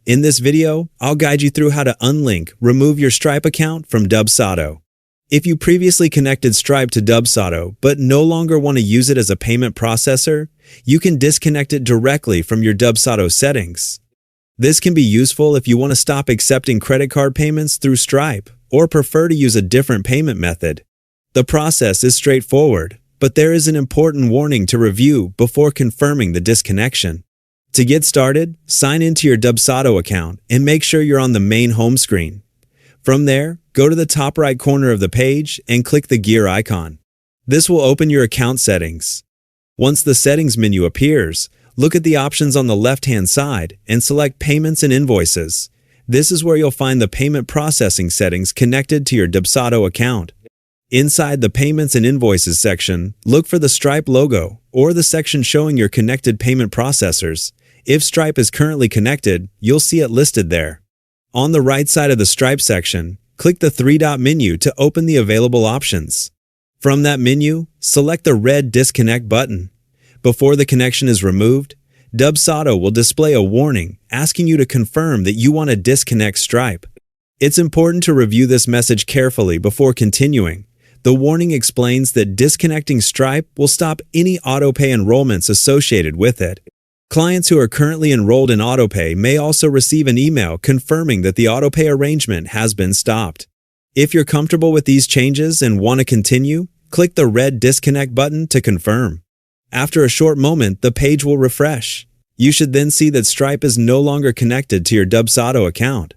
In this video, I'll guide you through how to unlink, remove your Stripe account from Dubsado. If you previously connected Stripe to Dubsado but no longer want to use it as a payment processor, you can disconnect it directly from your Dubsado settings. This can be useful if you want to stop accepting credit card payments through Stripe or prefer to use a different payment method. The process is straightforward, but there is an important warning to review before confirming the disconnection. To get started, sign into your Dubsado account and make sure you're on the main home screen. From there, go to the top right corner of the page and click the gear icon. This will open your account settings. Once the settings menu appears, look at the options on the left-hand side and select Payments and Invoices. This is where you'll find the payment processing settings connected to your Dubsado account. Inside the Payments and Invoices section, look for the Stripe logo or the section showing your connected payment processors. If Stripe is currently connected, you'll see it listed there. On the right side of the Stripe section, click the three-dot menu to open the available options. From that menu, select the red Disconnect button. Before the connection is removed, Dubsado will display a warning asking you to confirm that you want to disconnect Stripe. It's important to review this message carefully before continuing. The warning explains that disconnecting Stripe will stop any autopay enrollments associated with it. Clients who are currently enrolled in autopay may also receive an email confirming that the autopay arrangement has been stopped. If you're comfortable with these changes and want to continue, click the red Disconnect button to confirm. After a short moment, the page will refresh. You should then see that Stripe is no longer connected to your Dubsado account.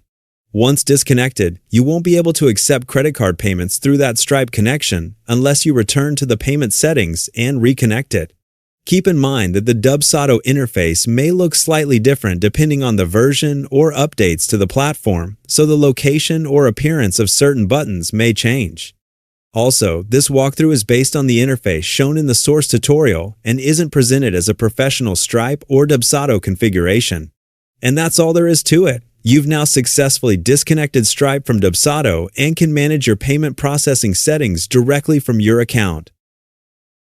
Once disconnected, you won't be able to accept credit card payments through that Stripe connection unless you return to the payment settings and reconnect it. Keep in mind that the Dubsado interface may look slightly different depending on the version or updates to the platform, so the location or appearance of certain buttons may change. Also, this walkthrough is based on the interface shown in the source tutorial and isn't presented as a professional Stripe or Dubsado configuration. And that's all there is to it. You've now successfully disconnected Stripe from Dubsado and can manage your payment processing settings directly from your account.